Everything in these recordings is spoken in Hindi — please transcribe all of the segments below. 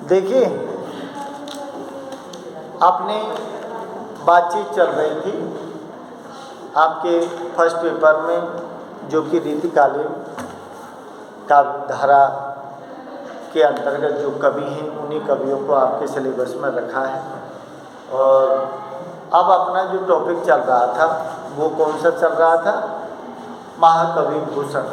देखिए, अपनी बातचीत चल रही थी आपके फर्स्ट पेपर में, जो कि रीतिकालीन काव्यधारा के अंतर्गत जो कवि हैं उन्हीं कवियों को आपके सिलेबस में रखा है। और अब अपना जो टॉपिक चल रहा था वो कौन सा चल रहा था? महाकवि भूषण,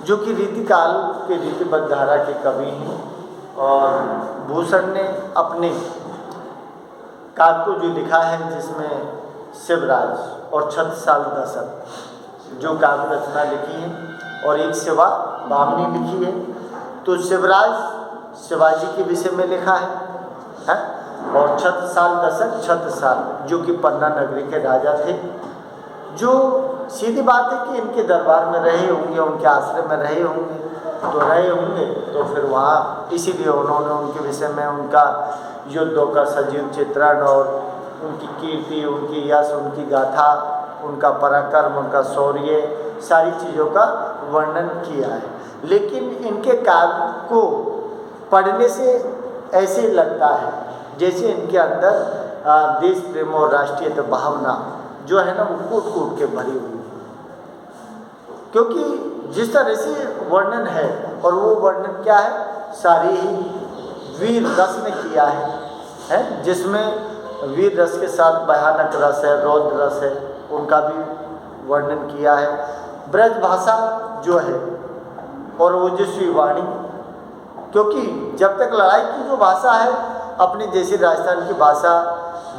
जो कि रीतिकाल के रीतिबद्ध धारा के कवि हैं। और भूषण ने अपने काव्य को जो लिखा है, जिसमें शिवराज और छत्रसाल दशरथ जो काव्य रचना लिखी है, और एक शिवा भामनी लिखी है। तो शिवराज शिवाजी के विषय में लिखा है और छत्रसाल दशरथ छत्रसाल जो कि पन्ना नगरी के राजा थे, जो सीधी बात है कि इनके दरबार में रहे होंगे, उनके आश्रय में रहे होंगे तो फिर वहाँ इसीलिए उन्होंने उनके विषय में उनका युद्धों का सजीव चित्रण और उनकी कीर्ति, उनकी यश, उनकी गाथा, उनका पराक्रम, उनका शौर्य, सारी चीज़ों का वर्णन किया है। लेकिन इनके काव्य को पढ़ने से ऐसे लगता है जैसे इनके अंदर देश प्रेम और राष्ट्रीय भावना जो है ना वो कूट कूट के भरी हुई है। क्योंकि जिस तरह से वर्णन है, और वो वर्णन क्या है, सारी ही वीर रस में किया है, जिसमें वीर रस के साथ भयानक रस है, रौद्र रस है, उनका भी वर्णन किया है। ब्रज भाषा जो है और ओजस्वी वाणी, क्योंकि जब तक लड़ाई की जो भाषा है अपने जैसे राजस्थान की भाषा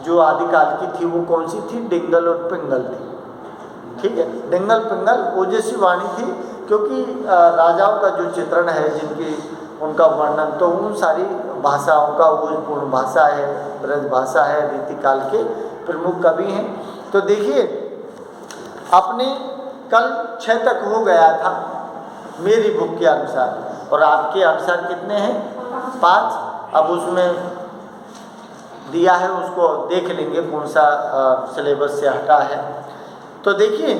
जो आदिकाल की थी वो कौन सी थी? डिंगल और पिंगल थी। ठीक है, डिंगल पिंगल ओजस्वी वाणी थी, क्योंकि राजाओं का जो चित्रण है, जिनकी उनका वर्णन, तो उन सारी भाषाओं का पूर्ण भाषा है, ब्रज भाषा है, रीतिकाल के प्रमुख कवि हैं। तो देखिए, अपने कल 6 तक हो गया था मेरी बुक के अनुसार, और आपके अनुसार कितने हैं? 5। अब उसमें दिया है, उसको देख लेंगे कौन सा सिलेबस से हटा है। तो देखिए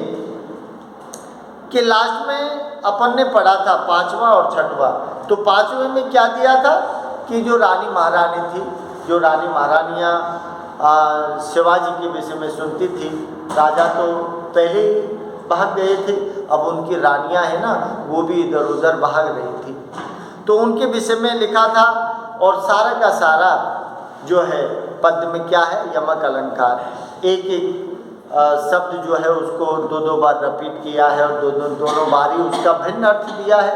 कि लास्ट में अपन ने पढ़ा था 5वां और 6वां। तो 5वें में क्या दिया था कि जो रानी महारानी थी, जो रानी महारानियाँ शिवाजी के विषय में सुनती थी, राजा तो पहले ही भाग गए थे, अब उनकी रानियाँ हैं ना वो भी इधर उधर भाग रही थी, तो उनके विषय में लिखा था। और सारा का सारा जो है पद्य में क्या है? यमक अलंकार, एक एक शब्द जो है उसको 2-2 बार रिपीट किया है, और दोनों बार ही उसका भिन्न अर्थ दिया है।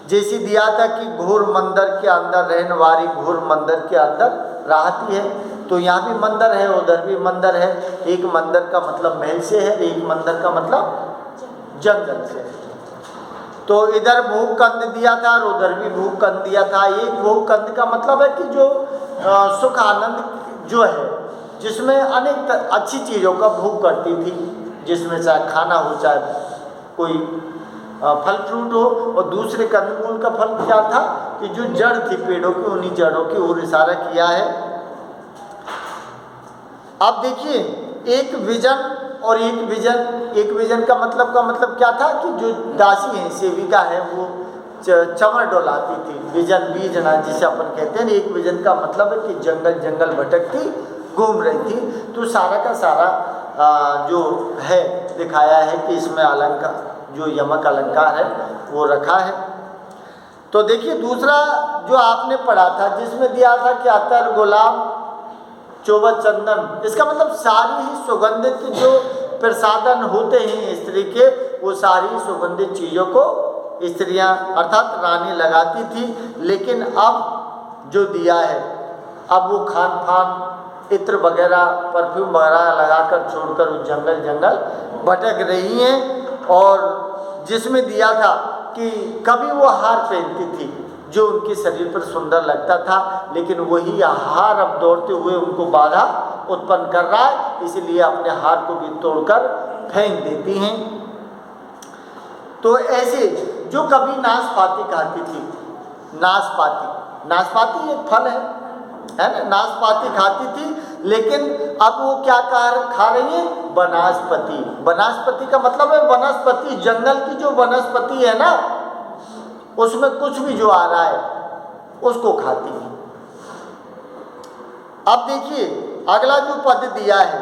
जैसे दिया था कि घोर मंदिर के अंदर रहने वाली घोर मंदिर के अंदर रहती है, तो यहाँ भी मंदिर है, उधर भी मंदिर है। एक मंदिर का मतलब महल से है, एक मंदिर का मतलब जंगल से है। तो इधर भूखंड दिया था और उधर भी भूखंड दिया था। एक भूखंड का मतलब है कि जो सुख आनंद जो है, जिसमें अनेक अच्छी चीज़ों का भोग करती थी, जिसमें चाहे खाना हो, चाहे कोई फल फ्रूट हो। और दूसरे कंदमूल का फल क्या था कि जो जड़ थी पेड़ों की, उन्हीं जड़ों की ओर इशारा किया है। अब देखिए, एक विजन का मतलब क्या था कि जो दासी है, सेविका है, वो चंवर डोलाती थी, विजन बीजना जिसे अपन कहते हैं। एक विजन का मतलब है कि जंगल जंगल भटकती घूम रही थी। तो सारा का सारा जो है दिखाया है कि इसमें अलंकार, जो यमक अलंकार है वो रखा है। तो देखिए, दूसरा जो आपने पढ़ा था जिसमें दिया था कि अतर गुलाब चौबत चंदन, इसका मतलब सारी ही सुगंधित जो प्रसाधन होते हैं स्त्री के, वो सारी सुगंधित चीज़ों को स्त्रियां अर्थात रानी लगाती थी। लेकिन अब जो दिया है, अब वो खान पान इत्र वगैरह परफ्यूम वगैरह लगाकर छोड़कर वो जंगल जंगल भटक रही हैं। और जिसमें दिया था कि कभी वो हार पहनती थी जो उनके शरीर पर सुंदर लगता था, लेकिन वही हार अब दौड़ते हुए उनको बाधा उत्पन्न कर रहा है, इसलिए अपने हार को भी तोड़कर फेंक देती हैं। तो ऐसे जो कभी नाशपाती खाती थी, नाशपाती एक फल है ना, नाशपाती खाती थी, लेकिन अब वो क्या खा रही है? वनस्पति का मतलब है वनस्पति, जंगल की जो वनस्पति है ना, उसमें कुछ भी जो आ रहा है उसको खाती हैं। अब देखिए अगला जो पद दिया है,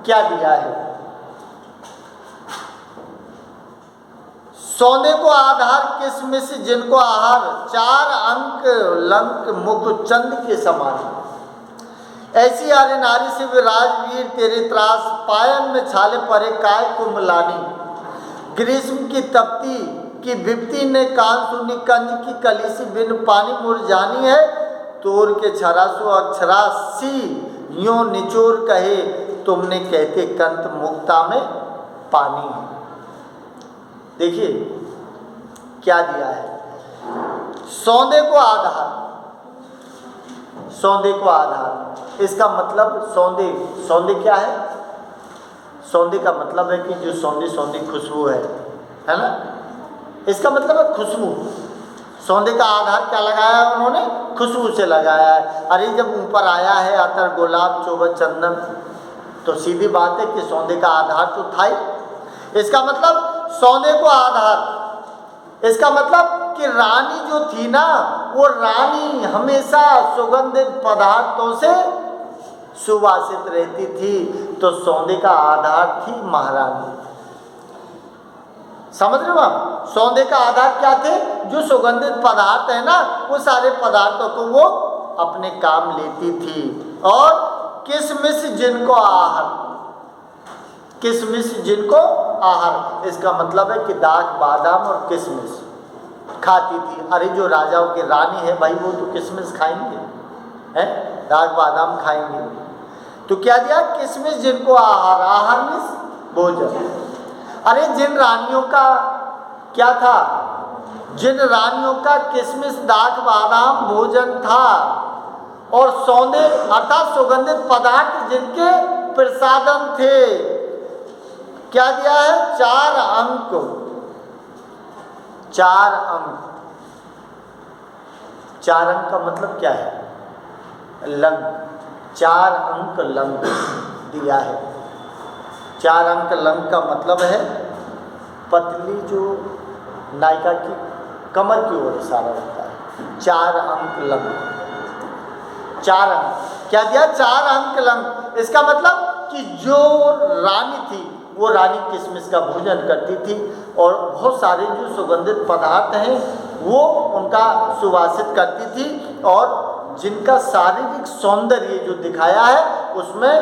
क्या दिया है? सौंदे को आधार किसमिस जिनको आहार, 4 अंक लंक मुख चंद के समान। ऐसी आर्य नारी से राजवीर तेरे त्रास, पायन में छाले परे काय कुमलानी। ग्रीष्म की तपती की विपत्ति ने कान सुनी, कंज की कलीसी बिन पानी मुरझानी है। तोर के छरासो अक्षरासी यूं निचोर कहे, तुमने कहते कंत मुक्ता में पानी है। देखिए क्या दिया है, सौंदे को आधार, सौंदे को आधार, इसका मतलब सौंदे, सौंदे क्या है? सौंदे का मतलब है कि जो सौंदी सौंदी खुशबू है ना, इसका मतलब है खुशबू। सौंदे का आधार क्या लगाया है उन्होंने? खुशबू से लगाया है। अरे जब ऊपर आया है अतर गुलाब चोबत चंदन, तो सीधी बात है कि सौंदे का आधार तो था ही। इसका मतलब सौंदे को आधार, इसका मतलब कि रानी जो थी ना, वो रानी हमेशा सुगंधित पदार्थों से सुवासित रहती थी, तो सौंदे का आधार थी महारानी। समझ रहे हो आप? सौंदे का आधार क्या थे? जो सुगंधित पदार्थ है ना, वो सारे पदार्थों को वो अपने काम लेती थी। और किसमिस जिनको आहार, किसमिस जिनको आहार, इसका मतलब है कि दाख बादाम और किसमिस खाती थी। अरे जो राजाओं की रानी है भाई, वो तो किसमिस खाएंगे, हैं, दाख बादाम खाएंगे। तो क्या दिया? किसमिस जिनको आहार, आहार मीन्स भोजन। अरे जिन रानियों का क्या था, जिन रानियों का किसमिस दाख बादाम भोजन था, और सौंदे अर्थात सुगंधित पदार्थ जिनके प्रसादन थे, क्या दिया है? 4 अंक, 4 अंक। 4 अंक का मतलब क्या है? लंक, 4 अंक लंक दिया है। 4 अंक लंक का मतलब है पतली जो नायिका की कमर की ओर इशारा होता है। 4 अंक लंक, 4 अंक क्या दिया? 4 अंक लंक। इसका मतलब कि जो रानी थी वो रानी किसमिस का भोजन करती थी, और बहुत सारे जो सुगंधित पदार्थ हैं वो उनका सुवासित करती थी, और जिनका शारीरिक सौंदर्य जो दिखाया है उसमें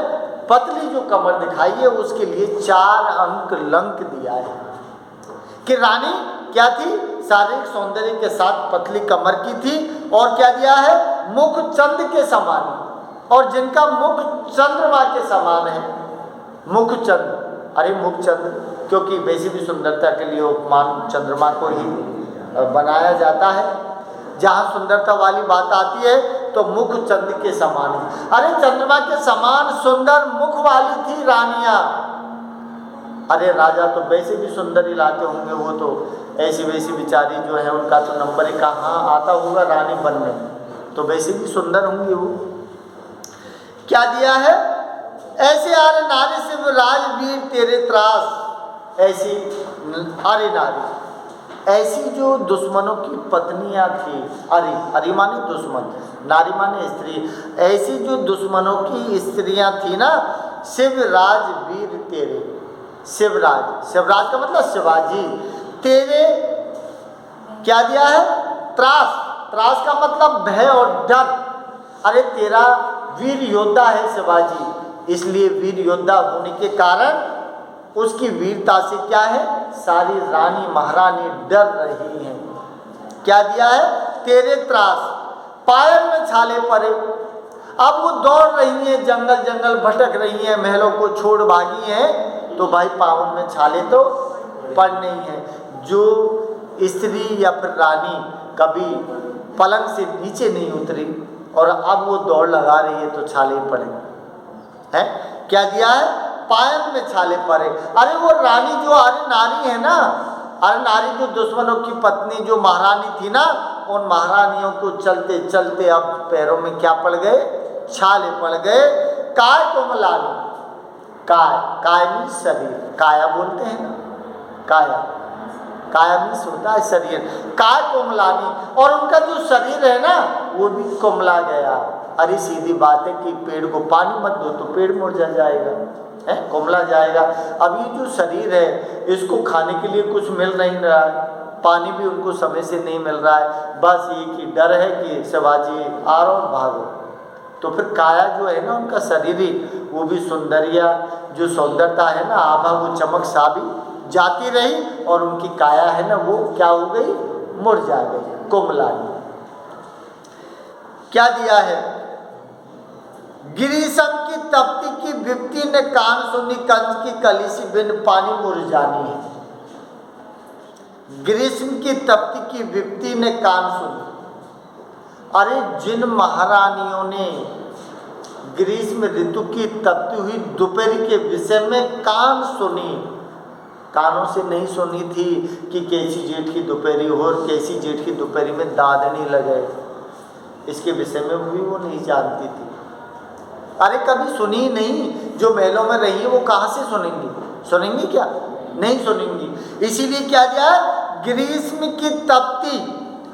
पतली जो कमर दिखाई है, उसके लिए 4 अंक लंक दिया है। कि रानी क्या थी? शारीरिक सौंदर्य के साथ पतली कमर की थी, और क्या दिया है? मुख चंद के समान, और जिनका मुख चंद्रमा के समान है। मुख चंद, अरे मुख चंद, क्योंकि वैसी भी सुंदरता के लिए उपमान चंद्रमा को ही बनाया जाता है। जहाँ सुंदरता वाली बात आती है तो मुख चंद के समान है। अरे चंद्रमा के समान सुंदर मुख वाली थी रानियाँ। अरे राजा तो वैसे भी सुंदर ही लाते होंगे, वो तो ऐसी वैसी बेचारी जो है उनका तो नंबर ही कहाँ आता होगा रानी बनने, तो वैसे भी सुंदर होंगी वो। क्या दिया है? ऐसे आर्य नारी से राजवीर तेरे त्रास। ऐसी आर्य नारी, ऐसी जो दुश्मनों की पत्नियां थी, अरे माने दुश्मन, नारी माने स्त्री, ऐसी जो दुश्मनों की स्त्रियां थी ना, शिवराज वीर तेरे, शिवराज, शिवराज का मतलब शिवाजी, तेरे क्या दिया है? त्रास, त्रास का मतलब भय और डर। अरे तेरा वीर योद्धा है शिवाजी, इसलिए वीर योद्धा होने के कारण उसकी वीरता से क्या है? सारी रानी महारानी डर रही हैं। क्या दिया है? तेरे त्रास, पायल में छाले पड़े। अब वो दौड़ रही हैं, जंगल जंगल भटक रही हैं, महलों को छोड़ भागी हैं, तो भाई पावन में छाले तो पड़ने ही हैं। जो स्त्री या फिर रानी कभी पलंग से नीचे नहीं उतरी और अब वो दौड़ लगा रही है तो छाले पड़े हैं। क्या दिया है? पायन में छाले पड़े। अरे वो रानी जो अरे नारी है ना, अरे नारी जो दुश्मनों की पत्नी जो महारानी थी ना, उन महारानियों को चलते चलते अब पैरों में क्या पड़ गए? छाले पड़ गए। काय को मलानी, काय, काय में शरीर, काया बोलते हैं ना, काया, काया मीन्स होता है शरीर, काय कोमलानी, और उनका जो शरीर है ना वो भी कोमला गया। अरे सीधी बात है कि पेड़ को पानी मत दो तो पेड़ मुरझा जाएगा, है कोमला जाएगा। अब ये जो शरीर है इसको खाने के लिए कुछ मिल नहीं रहा है, पानी भी उनको समय से नहीं मिल रहा है, बस एक ही डर है कि शिवाजी आ रहा भागो। तो फिर काया जो है ना उनका शरीर ही वो भी सौंदर्या जो सौंदर्यता है ना आभा वो चमक सा भी जाती रही, और उनकी काया है ना वो क्या हो गई, मुरझा गई, कोमलानी। क्या दिया है, गिरीशम की तप्ती की विपत्ति ने कान सुनी, कंज की कलीसी बिन पानी मुरझानी है। ग्रीष्म की तप्ती की विपत्ति ने कान सुनी। अरे जिन महारानियों ने ग्रीष्म ऋतु की तपती हुई दोपहर के विषय में कान सुनी, कानों से नहीं सुनी थी कि कैसी जेठ की दोपहरी हो और कैसी जेठ की दोपहरी में दादनी लगे, इसके विषय में भी वो नहीं जानती थी। अरे कभी सुनी नहीं, जो महलों में रही है वो कहाँ से सुनेंगी, सुनेंगी क्या, नहीं सुनेंगी। इसीलिए क्या दिया, ग्रीष्म की तपती।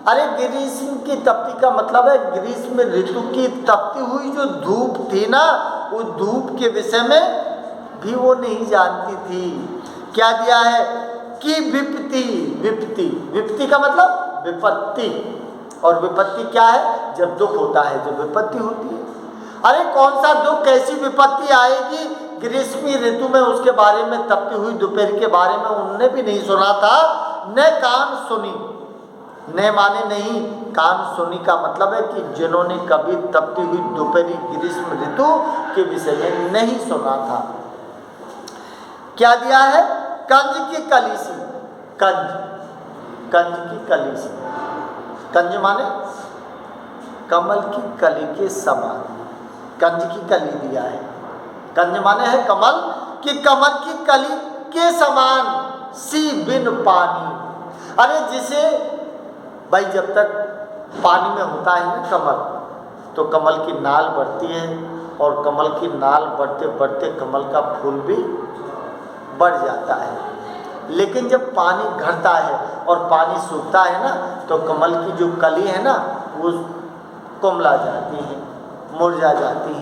अरे ग्रीष्म की तपती का मतलब है ग्रीष्म ऋतु की तपती हुई जो धूप थी ना, उस धूप के विषय में भी वो नहीं जानती थी। क्या दिया है कि विपत्ति, विपत्ति, विपत्ति का मतलब विपत्ति, और विपत्ति क्या है, जब दुख होता है, जब विपत्ति होती है। अरे कौन सा दुख, कैसी विपत्ति आएगी ग्रीष्मी ऋतु में, उसके बारे में तपती हुई दोपहर के बारे में उनने भी नहीं सुना था। न कान सुनी, न माने नहीं, कान सुनी का मतलब है कि जिन्होंने कभी तपती हुई दोपहरी ग्रीष्म ऋतु के विषय में नहीं सुना था। क्या दिया है, कंज की कलीसी, कंज, कंज की कलीसी, कंज माने कमल की कली के समान, कंज की कली दिया है। कंज माने है कमल, कि कमल की कली के समान सी बिन पानी। अरे जिसे भाई जब तक पानी में होता है ना कमल, तो कमल की नाल बढ़ती है, और कमल की नाल बढ़ते बढ़ते कमल का फूल भी बढ़ जाता है। लेकिन जब पानी घटता है और पानी सूखता है ना, तो कमल की जो कली है ना वो कोमला जाती है, मुरझा जाती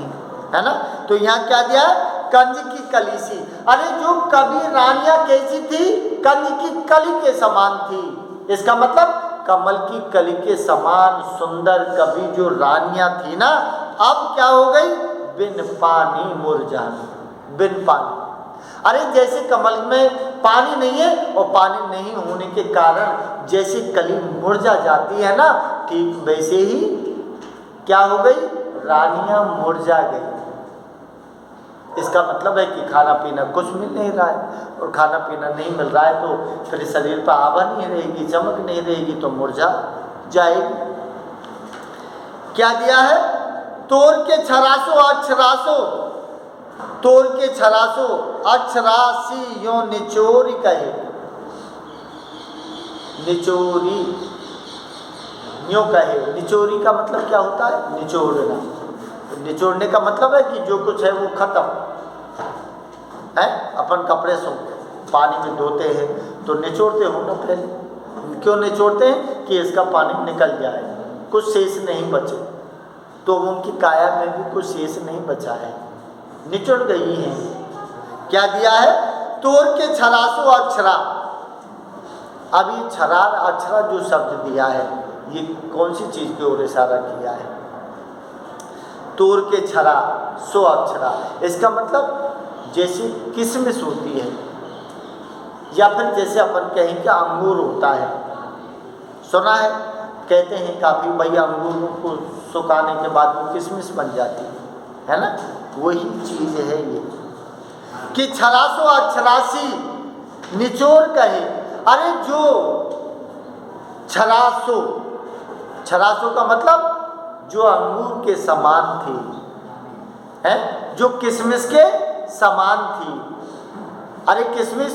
है ना। तो यहाँ क्या दिया, कंज की कलीसी। अरे जो कभी रानियां कैसी थी, कंज की कली के समान थी। इसका मतलब कमल की कली के समान सुंदर कभी जो रानियां थी ना, अब क्या हो गई, बिन पानी मुरझानी, बिन पानी। अरे जैसे कमल में पानी नहीं है, और पानी नहीं होने के कारण जैसे कली मुरझा जाती है ना, ठीक वैसे ही क्या हो गई, रानियां मुरझा गई। इसका मतलब है कि खाना पीना कुछ मिल नहीं रहा है, और खाना पीना नहीं मिल रहा है तो फिर शरीर पर आभा नहीं रहेगी, चमक नहीं रहेगी, तो मुरझा जाएगी। क्या दिया है, तोर के छरासो अक्षरासो, तोर के छरासो अक्षरासी यो निचोरी कहे, निचोरी यो कहे। निचोरी का मतलब क्या होता है, निचोड़ना। निचोड़ने का मतलब है कि जो कुछ है वो खत्म है। अपन कपड़े से पानी में धोते हैं तो निचोड़ते हो ना पहले, क्यों निचोड़ते हैं, कि इसका पानी निकल जाए, कुछ शेष नहीं बचे। तो उनकी काया में भी कुछ शेष नहीं बचा है, निचोड़ गई है। क्या दिया है, तोर के छरासो अक्षरा। अब ये छरार अक्षरा जो शब्द दिया है, ये कौन सी चीज़ की ओर इशारा किया है, तोर के छरा सो अक्षरा। इसका मतलब जैसे किशमिश होती है, या फिर जैसे अपन कहें कि अंगूर होता है, सुना है, कहते हैं काफ़ी भाई अंगूर को सुखाने के बाद वो किशमिश बन जाती है ना, वही चीज़ है ये कि छरासो अक्षरासी निचोड़ कहे। अरे जो छरासो, छरासो का मतलब जो अंगूर के समान थी, है, जो किशमिश के समान थी। अरे किशमिश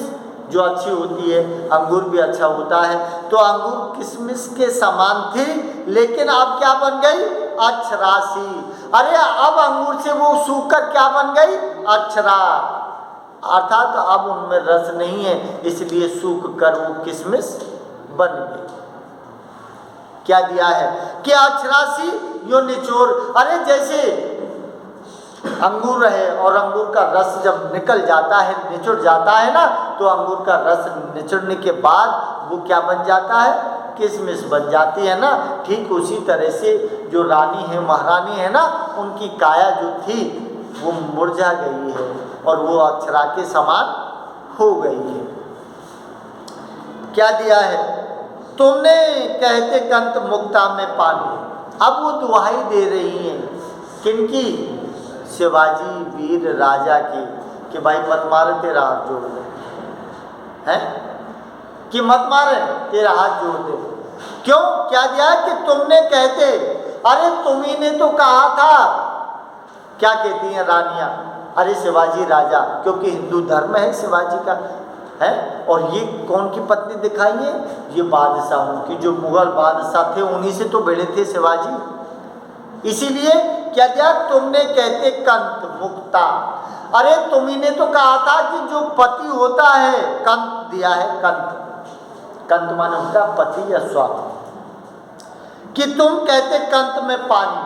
जो अच्छी होती है, अंगूर भी अच्छा होता है, तो अंगूर किशमिश के समान थी, लेकिन अब क्या बन गई, अक्षरासी। अरे अब अंगूर से वो सूख कर क्या बन गई, अक्षरा। अर्थात अब उनमें रस नहीं है, इसलिए सूख कर वो किशमिश बन गई। क्या दिया है कि अक्षरासी यो निचोड़, अरे जैसे अंगूर है और अंगूर का रस जब निकल जाता है, निचुड़ जाता है ना, तो अंगूर का रस निचुड़ने के बाद वो क्या बन जाता है, किशमिश बन जाती है ना। ठीक उसी तरह से जो रानी है, महारानी है ना, उनकी काया जो थी वो मुरझा गई है और वो अक्षरा के समान हो गई है। क्या दिया है, तुमने कहते कंत मुक्ता में पानी। अब वो दुहाई दे रही हैं किनकी, शिवाजी वीर राजा की, कि भाई मत मारे, तेरा हाथ जोड़ दे, हैं कि मत मारे, तेरा हाथ जोड़ दे। क्यों, क्या दिया कि तुमने कहते, अरे तुम्ही ने तो कहा था। क्या कहती हैं रानियां, अरे शिवाजी राजा, क्योंकि हिंदू धर्म है शिवाजी का, है। और ये कौन की पत्नी दिखाई है, ये बादशाहों की, जो मुगल बादशाह थे उन्हीं से तो भिड़े थे शिवाजी। इसीलिए क्या दिया, तुमने कहते कंत मुक्ता, अरे तुम्ही ने तो कहा था कि जो पति होता है, कंत दिया है, कंत, कंत माने होता पति या स्वामी, कि तुम कहते कंत में पानी,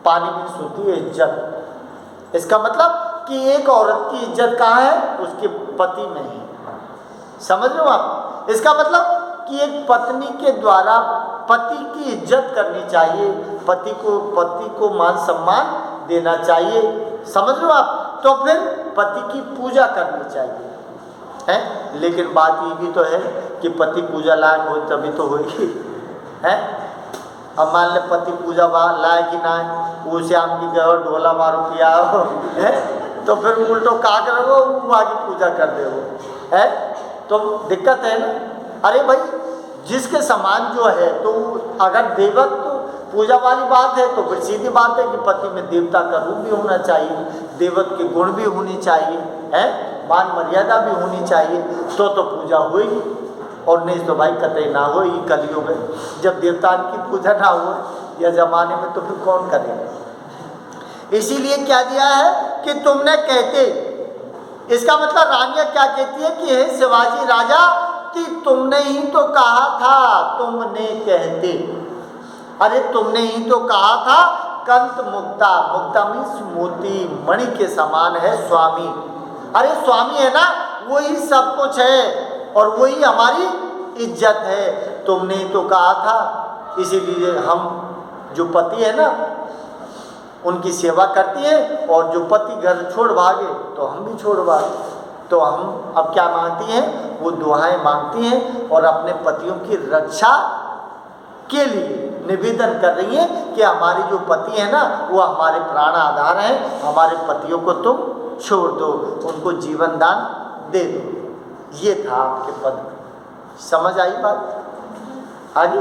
पानी में होती है इज्जत। इसका मतलब कि एक औरत की इज्जत कहाँ है, उसके पति में है। समझ लो आप, इसका मतलब कि एक पत्नी के द्वारा पति की इज्जत करनी चाहिए, पति को मान सम्मान देना चाहिए। समझ लो आप, तो फिर पति की पूजा करनी चाहिए, है। लेकिन बात ये भी तो है कि पति पूजा लायक हो तभी तो होगी, है। अब मान ले पति पूजा लायक ही ना है, वो श्याम की गए ढोला मारो पिया हो, है, तो फिर उल्टो का करोगे, वहाँ की पूजा कर दे वो, है, तो दिक्कत है ना। अरे भाई जिसके समान जो है, तो अगर देवत तो पूजा वाली बात है, तो फिर सीधी बात है कि पति में देवता का रूप भी होना चाहिए, देवत के गुण भी होनी चाहिए, है, मान मर्यादा भी होनी चाहिए, तो पूजा होगी। और नहीं तो भाई कतई ना हो, ये कलयुग है, जब देवता की पूजा ना हो या जमाने में, तो फिर कौन करेगा। इसीलिए क्या दिया है कि तुमने कहते, इसका मतलब रानियां क्या कहती है कि हे शिवाजी राजा, कि तुमने ही तो कहा था, तुमने कहते, अरे तुमने ही तो कहा था कंत मुक्ता, मुक्ता मीन्स मोती मणि के समान है स्वामी। अरे स्वामी है ना, वही सब कुछ है और वही हमारी इज्जत है, तुमने ही तो कहा था। इसीलिए हम जो पति है ना, उनकी सेवा करती है, और जो पति घर छोड़ भागे तो हम भी छोड़ भागे। तो हम अब क्या मांगती हैं, वो दुआएं मांगती हैं और अपने पतियों की रक्षा के लिए निवेदन कर रही हैं कि हमारे जो पति है ना, वो हमारे प्राण आधार हैं, हमारे पतियों को तुम छोड़ दो, उनको जीवन दान दे दो। ये था आपके पद। समझ आई बात? आगे